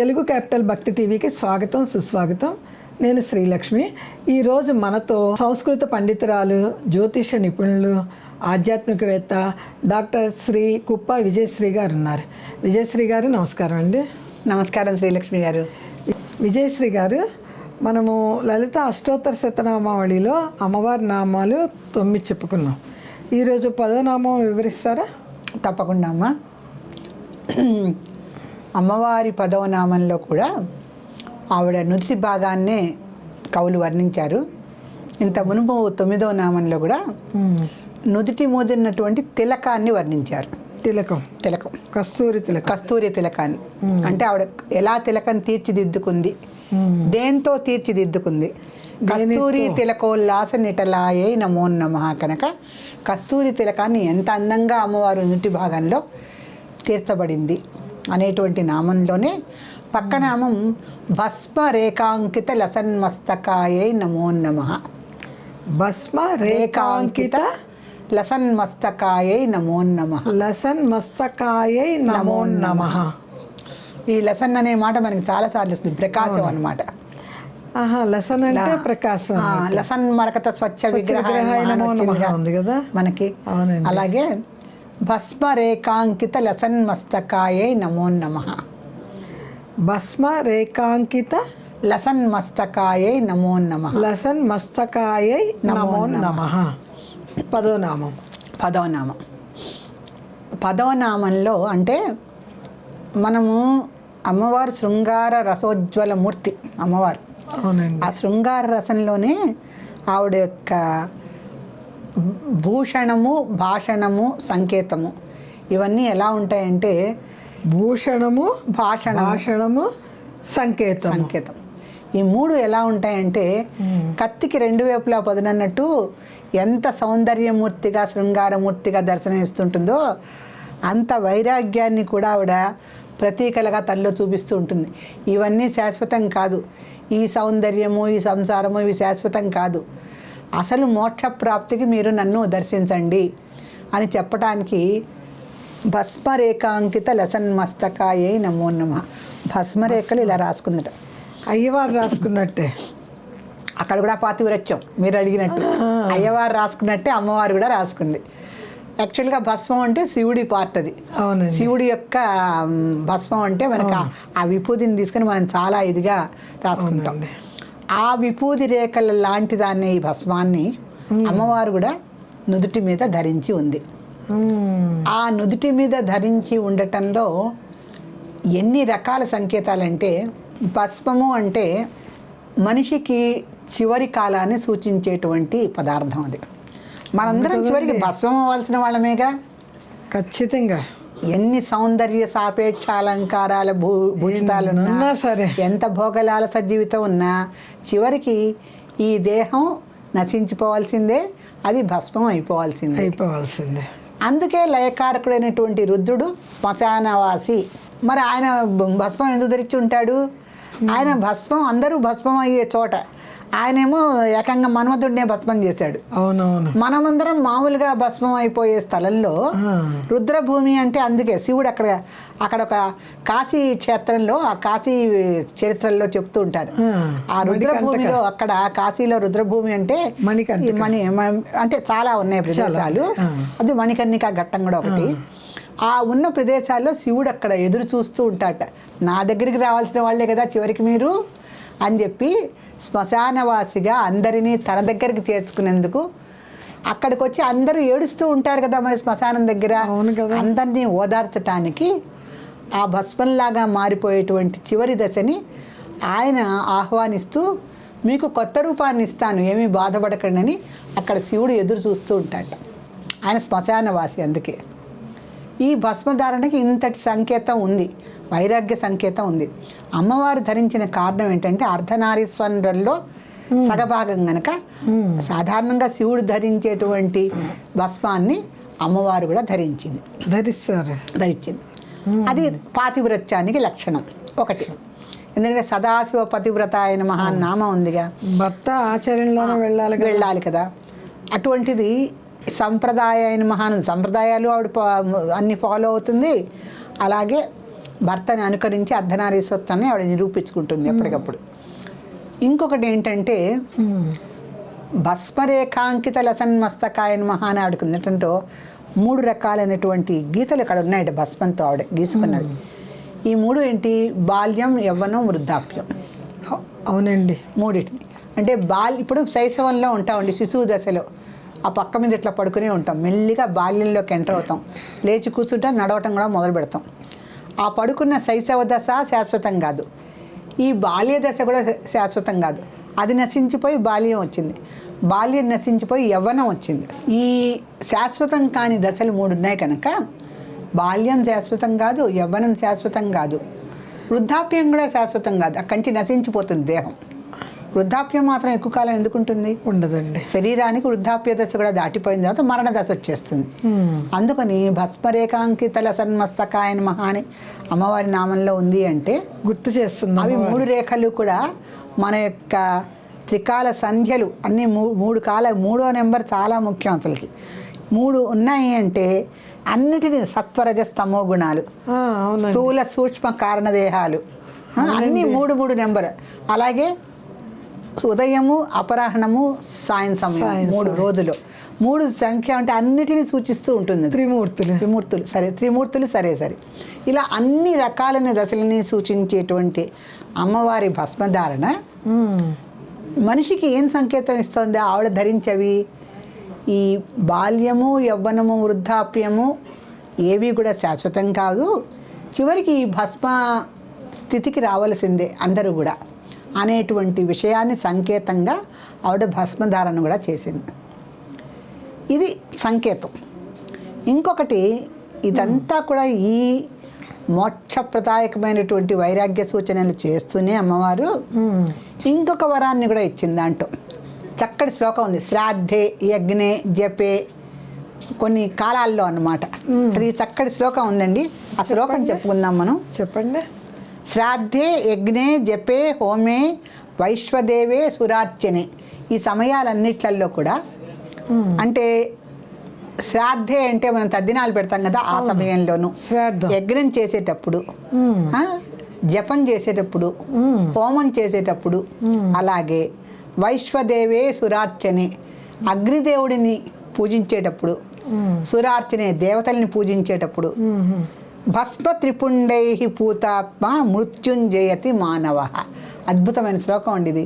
Telugu capital భక్తి టీవీకి స్వాగతం సుస్వాగతం. నేను శ్రీలక్ష్మి. ఈరోజు మనతో సంస్కృత పండితురాలు, జ్యోతిష నిపుణులు, ఆధ్యాత్మికవేత్త డాక్టర్ శ్రీ కుప్ప విజయశ్రీ గారు ఉన్నారు. విజయశ్రీ గారు నమస్కారం అండి. నమస్కారం శ్రీలక్ష్మి గారు. విజయశ్రీ గారు, మనము లలిత అష్టోత్తర శతనామావళిలో అమ్మవారి నామాలు 9 చెప్పుకున్నాం. ఈరోజు 10వ నామం వివరిస్తారా? తప్పకుండా అమ్మా. అమ్మవారి 10వ నామంలో కూడా ఆవిడ నుదిటి భాగాన్నే కవులు వర్ణించారు. ఇంత మునుపు 9వ నామంలో కూడా నుదిటి మోదినటువంటి తిలకాన్ని వర్ణించారు. తిలకం కస్తూరి తిలకాన్ని అంటే ఆవిడ ఎలా తిలకం తీర్చిదిద్దుకుంది, దేంతో తీర్చిదిద్దుకుంది. కస్తూరి తిలకోల్లాస నిటలాయే నమో నమః కనుక కస్తూరి తిలకాన్ని ఎంత అందంగా అమ్మవారు నుదిటి భాగంలో తీర్చబడింది అనేటువంటి నామంలోనే పక్క నామం భస్మ రేఖాంకిత లసన్మస్తకాయే నమో నమః. భస్మ రేఖాంకిత లసన్మస్తకాయే నమో నమః. లసన్మస్తకాయే నమో నమః. ఈ లసన్ అనే మాట మనకి చాలాసార్లు వస్తుంది, ప్రకాశం అన్నమాట. లసన్ అంటే ప్రకాశం. లసన్ మరకత స్వచ్ఛ విగ్రహ ఉంది కదా మనకి. అలాగే భస్మ రేఖాంకిత లసన్మస్తకాయే నమో నమః. భస్మ రేఖాంకిత లసన్మస్తకాయే నమో నమః. లసన్మస్తకాయే నమో నమః. 10వ నామం. 10వ నామంలో అంటే మనము అమ్మవారు శృంగార రసోజ్వల మూర్తి అమ్మవారు. ఆ శృంగార రసంలోనే ఆవిడ యొక్క భూషణము, భాషణము, సంకేతము ఇవన్నీ ఎలా ఉంటాయంటే భూషణము, భాషణము, సంకేతం. ఈ 3 ఎలా ఉంటాయంటే కత్తికి 2 వైపులా పదునన్నట్టు ఎంత సౌందర్యమూర్తిగా, శృంగారమూర్తిగా దర్శనమిస్తుంటుందో అంత వైరాగ్యాన్ని కూడా ఆవిడ ప్రతీకలుగా తనలో చూపిస్తూ ఉంటుంది. ఇవన్నీ శాశ్వతం కాదు, ఈ సౌందర్యము, ఈ సంసారము ఇవి శాశ్వతం కాదు, అసలు మోక్షప్రాప్తికి మీరు నన్ను దర్శించండి అని చెప్పడానికి భస్మరేఖాంకిత లసన్మస్తకాయే నమో నమః. భస్మరేఖలు ఇలా రాసుకుందట, అయ్యవారు రాసుకున్నట్టే. అక్కడ కూడా పాతివ్రత్యం మీరు అడిగినట్టు అయ్యవారు రాసుకున్నట్టే అమ్మవారు కూడా రాసుకుంది. యాక్చువల్గా భస్మం అంటే శివుడి పార్ట్, అది శివుడి యొక్క భస్మం అంటే మనకు ఆ విభూతిని తీసుకొని మనం చాలా ఇదిగా రాసుకుంటాం. ఆ విభూతి రేఖల లాంటి దాన్ని, ఈ భస్మాన్ని అమ్మవారు కూడా నుదుటి మీద ధరించి ఉంది. ఆ నుదుటి మీద ధరించి ఉండటంలో ఎన్ని రకాల సంకేతాలంటే, భస్మము అంటే మనిషికి చివరి కాలాన్ని సూచించేటువంటి పదార్థం. అది మనందరం చివరికి భస్మం అవ్వాల్సిన వాళ్ళమేగా. ఖచ్చితంగా. ఎన్ని సౌందర్య సాపేక్ష అలంకారాల భూషితాలున్నా సరే, ఎంత భోగలాలస జీవితం ఉన్నా చివరికి ఈ దేహం నశించిపోవాల్సిందే, అది భస్మం అయిపోవాల్సిందే. అందుకే లయకారకుడైనటువంటి రుద్రుడు శ్మశానవాసి. మరి ఆయన భస్మం ఎందుకు ధరించి ఉంటాడు? ఆయన భస్మం, అందరూ భస్మం అయ్యే చోట ఆయనేమో ఏకంగా మన్మధుడినే భస్మం చేశాడు. మనమందరం మామూలుగా భస్మం అయిపోయే స్థలంలో రుద్రభూమి అంటే అందుకే శివుడు అక్కడ ఒక కాశీ క్షేత్రంలో, ఆ కాశీ చరిత్రలో చెప్తూ ఉంటారు. ఆ రుద్రభూమిలో, అక్కడ కాశీలో రుద్రభూమి అంటే అంటే చాలా ఉన్నాయి ప్రదేశాలు, అది మణికర్ణిక ఘట్టం కూడా ఒకటి. ఆ ఉన్న ప్రదేశాల్లో శివుడు అక్కడ ఎదురు చూస్తూ ఉంటాడట, నా దగ్గరికి రావాల్సిన వాళ్ళే కదా చివరికి మీరు అని చెప్పి శ్మశానవాసిగా అందరినీ తన దగ్గరికి చేర్చుకునేందుకు అక్కడికి వచ్చి అందరూ ఏడుస్తూ ఉంటారు కదా మరి శ్మశానం దగ్గర, అందరినీ ఓదార్చటానికి ఆ భస్మంలాగా మారిపోయేటువంటి చివరి దశని ఆయన ఆహ్వానిస్తూ, మీకు కొత్త రూపాన్ని ఇస్తాను, ఏమీ బాధపడకండి అని అక్కడ శివుడు ఎదురు చూస్తూ ఉంటాడట. ఆయన శ్మశానవాసి. అందుకే ఈ భస్మధారణకి ఇంతటి సంకేతం ఉంది, వైరాగ్య సంకేతం ఉంది. అమ్మవారు ధరించిన కారణం ఏంటంటే అర్ధనారీశ్వరుల్లో సగభాగం గనక సాధారణంగా శివుడు ధరించేటువంటి భస్మాన్ని అమ్మవారు కూడా ధరించింది. అది పాతివ్రత్యానికి లక్షణం ఒకటి. ఎందుకంటే సదాశివ పతివ్రత అయిన మహానామం ఉందిగా, భర్త ఆచరణలో వెళ్ళాలి కదా. అటువంటిది సంప్రదాయ అయిన సంప్రదాయాలు ఆవిడ అన్ని ఫాలో అవుతుంది. అలాగే భర్తని అనుకరించి అర్ధనారీశ్వత్వాన్ని ఆవిడ నిరూపించుకుంటుంది ఎప్పటికప్పుడు. ఇంకొకటి ఏంటంటే భస్మరేఖాంకిత లసన్మస్తకాయ నమః అని ఆడుకుంది. ఏంటంటే 3 రకాలైనటువంటి గీతలు ఇక్కడ ఉన్నాయట భస్మంతో ఆవిడ గీసుకున్నవి. ఈ 3 ఏంటి? బాల్యం, యవ్వనం, వృద్ధాప్యం. అవునండి. మూడింటిని అంటే ఇప్పుడు శైశవంలో ఉంటామండి, శిశువు దశలో ఆ పక్క మీద ఇట్లా పడుకునే ఉంటాం. మెల్లిగా బాల్యంలోకి ఎంటర్ అవుతాం, లేచి కూర్చుంటాం, నడవటం కూడా మొదలు పెడతాం. ఆ పడుకున్న శైశవ దశ శాశ్వతం కాదు, ఈ బాల్య దశ కూడా శాశ్వతం కాదు. అది నశించిపోయి బాల్యం వచ్చింది, బాల్యం నశించిపోయి యవ్వనం వచ్చింది. ఈ శాశ్వతం కాని దశలు 3 ఉన్నాయి కనుక బాల్యం శాశ్వతం కాదు, యవ్వనం శాశ్వతం కాదు, వృద్ధాప్యం కూడా శాశ్వతం కాదు. అక్కడి నుంచి నశించిపోతుంది దేహం. వృద్ధాప్యం మాత్రం ఎక్కువ కాలం ఎందుకు ఉంటుంది? ఉండదండి. శరీరానికి వృద్ధాప్య దశ కూడా దాటిపోయిన తర్వాత మరణ దశ వచ్చేస్తుంది. అందుకని భస్మరేఖాంకిత లసన్మస్తకాయ నమః అని అమ్మవారి నామంలో ఉంది అంటే గుర్తు చేస్తుంది. అవి 3 రేఖలు కూడా మన యొక్క త్రికాల సంధ్యలు అన్నీ 3వ నెంబర్ చాలా ముఖ్యం. అసలుకి 3 ఉన్నాయి అంటే అన్నిటినీ సత్వరజస్తమో గుణాలు, స్థూల సూక్ష్మ కారణదేహాలు అన్నీ 3 నెంబర్. అలాగే ఉదయము, అపరాహ్నము, సాయం సమయం 3 రోజులు 3 సంఖ్య అంటే అన్నిటినీ సూచిస్తూ ఉంటుంది. త్రిమూర్తులు సరే ఇలా అన్ని రకాలైన దశలని సూచించేటువంటి అమ్మవారి భస్మధారణ మనిషికి ఏం సంకేతం ఇస్తుంది? ఆవిడ ధరించవి ఈ బాల్యము, యవ్వనము, వృద్ధాప్యము ఏవి కూడా శాశ్వతం కాదు, చివరికి ఈ భస్మ స్థితికి రావాల్సిందే అందరూ కూడా అనేటువంటి విషయాన్ని సంకేతంగా ఆవిడ భస్మధారణ కూడా చేసింది. ఇది సంకేతం. ఇంకొకటి, ఇదంతా కూడా ఈ మోక్షప్రదాయకమైనటువంటి వైరాగ్య సూచనలు చేస్తూనే అమ్మవారు ఇంకొక వరాన్ని కూడా ఇచ్చింది. దాంట్లో చక్కటి శ్లోకం ఉంది, శ్రాద్ధే యజ్ఞే జపే, కొన్ని కాలాల్లో అన్నమాట. అది చక్కటి శ్లోకం ఉందండి, ఆ శ్లోకం చెప్పుకుందాం మనం. చెప్పండి. శ్రాద్ధే యజ్ఞే జపే హోమే వైశ్వదేవే సురార్చనే. ఈ సమయాలన్నిట్లలో కూడా అంటే శ్రాద్ధే అంటే మనం తద్దినాలు పెడతాం కదా, ఆ సమయంలోనూ యజ్ఞం చేసేటప్పుడు, జపం చేసేటప్పుడు, హోమం చేసేటప్పుడు, అలాగే వైశ్వదేవే సురార్చనే అగ్నిదేవుడిని పూజించేటప్పుడు, సురార్చనే దేవతల్ని పూజించేటప్పుడు, భస్మ త్రిపుండై పూతాత్మ మృత్యుంజయతి మానవ. అద్భుతమైన శ్లోకం అండి ఇది.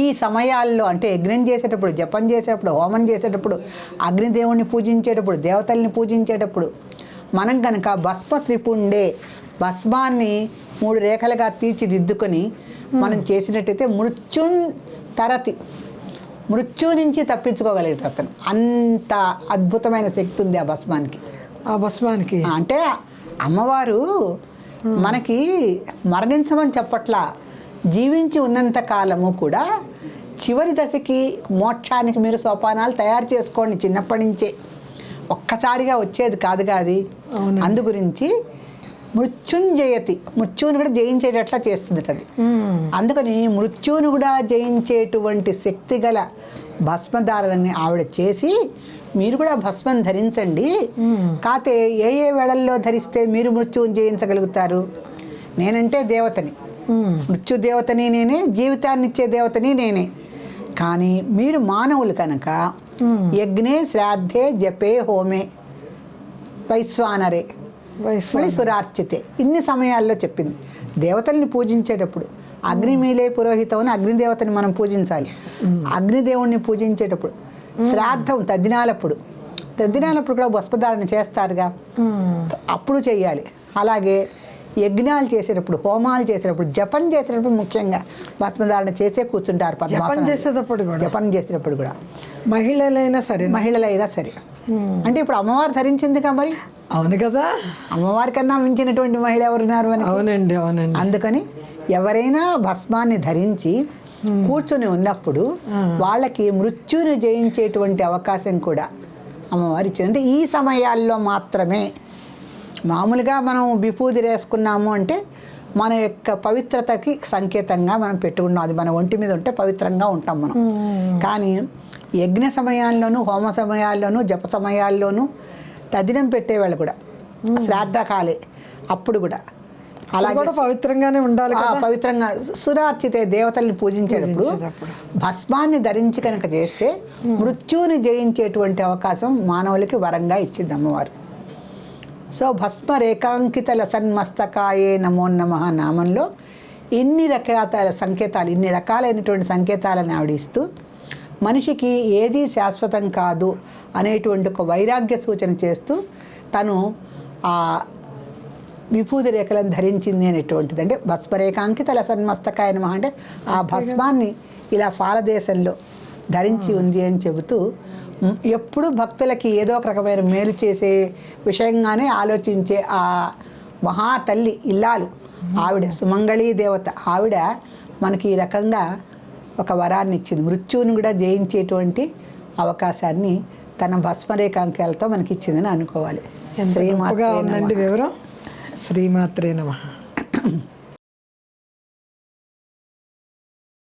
ఈ సమయాల్లో అంటే యజ్ఞం చేసేటప్పుడు, జపం చేసేటప్పుడు, హోమం చేసేటప్పుడు, అగ్నిదేవుణ్ణి పూజించేటప్పుడు, దేవతల్ని పూజించేటప్పుడు మనం కనుక భస్మ త్రిపుండే భస్మాన్ని 3 రేఖలుగా తీర్చిదిద్దుకొని మనం చేసినట్టయితే మృత్యుంతరతి, మృత్యు నుంచి తప్పించుకోగలిగాడు అతను. అంత అద్భుతమైన శక్తి ఉంది ఆ భస్మానికి. అంటే అమ్మవారు మనకి మరణించమని చెప్పట్లా, జీవించి ఉన్నంత కాలము కూడా చివరి దశకి మోక్షానికి మీరు సోపానాలు తయారు చేసుకోండి చిన్నప్పటి నుంచే, ఒక్కసారిగా వచ్చేది కాదుగా అది. అందు గురించి మృత్యుంజయతి, మృత్యువుని కూడా జయించేటట్లా చేస్తుంది అది. అందుకని మృత్యువుని కూడా జయించేటువంటి శక్తి గల భస్మధారణని ఆవిడ చేసి మీరు కూడా భస్మం ధరించండి. కాతే ఏ వేళల్లో ధరిస్తే మీరు మృత్యువుని జయించగలుగుతారు? నేనంటే దేవతని, మృత్యు దేవతని నేనే, జీవితాన్ని ఇచ్చే దేవతని నేనే. కానీ మీరు మానవులు కనుక యజ్ఞే శ్రాద్ధే జపే హోమే వైశ్వానరే సురార్చితే ఇన్ని సమయాల్లో చెప్పింది. దేవతల్ని పూజించేటప్పుడు అగ్నిమీలే పురోహితం అని అగ్నిదేవతని మనం పూజించాలి. అగ్నిదేవుణ్ణి పూజించేటప్పుడు, శ్రాద్ధం తద్దినాలప్పుడు కూడా భస్మధారణ చేస్తారుగా, అప్పుడు చెయ్యాలి. అలాగే యజ్ఞాలు చేసేటప్పుడు, హోమాలు చేసేటప్పుడు, జపం చేసేటప్పుడు ముఖ్యంగా భస్మధారణ చేసే కూర్చుంటారు. జపం చేసేటప్పుడు కూడా మహిళలైనా సరే. అంటే ఇప్పుడు అమ్మవారు ధరించిందిగా మరి. అవును కదా, అమ్మవారి కన్నా మించినటువంటి మహిళ ఎవరున్నారు అని. అవునండి. అందుకని ఎవరైనా భస్మాన్ని ధరించి కూర్చొని ఉన్నప్పుడు వాళ్ళకి మృత్యుని జయించేటువంటి అవకాశం కూడా అమ్మవారు ఇచ్చింది. అంటే ఈ సమయాల్లో మాత్రమే. మామూలుగా మనం విభూది వేసుకున్నాము అంటే మన యొక్క పవిత్రతకి సంకేతంగా మనం పెట్టుకున్నాం, అది మన ఒంటి మీద ఉంటే పవిత్రంగా ఉంటాం మనం. కానీ యజ్ఞ సమయాల్లోనూ, హోమ సమయాల్లోనూ, జప సమయాల్లోనూ తదినం పెట్టేవాళ్ళు కూడా, శ్రాద్ధకాలే అప్పుడు కూడా అలాగే కూడా పవిత్రంగానే ఉండాలి కదా. పవిత్రంగా సురార్చితే దేవతల్ని పూజించేటప్పుడు భస్మాన్ని ధరించి కనుక చేస్తే మృత్యువుని జయించేటువంటి అవకాశం మానవులకి వరంగా ఇచ్చింది అమ్మవారు. సో భస్మ రేఖాంకిత లసన్మస్తకాయే నమో నమః నామంలో ఇన్ని రకాలైనటువంటి సంకేతాలను ఆవిడిస్తూ మనిషికి ఏదీ శాశ్వతం కాదు అనేటువంటి ఒక వైరాగ్య సూచన చేస్తూ తను ఆ విభూతి రేఖలను ధరించింది అనేటువంటిది. అంటే భస్మరేఖాంకిత లసన్మస్తకాయ నమః అంటే ఆ భస్మాన్ని ఇలా ఫాలదేశంలో ధరించి ఉంది అని చెబుతూ ఎప్పుడు భక్తులకి ఏదో ఒక రకమైన మేలు చేసే విషయంగానే ఆలోచించే ఆ మహాతల్లి ఇల్లాలు ఆవిడ సుమంగళీ దేవత. ఆవిడ మనకి ఈ రకంగా ఒక వరాన్ని ఇచ్చింది, మృత్యువుని కూడా జయించేటువంటి అవకాశాన్ని తన భస్మరేఖాంకాలతో మనకి ఇచ్చిందని అనుకోవాలి. శ్రీమాత్రే నమః. వివరం శ్రీమాత్రే నమః.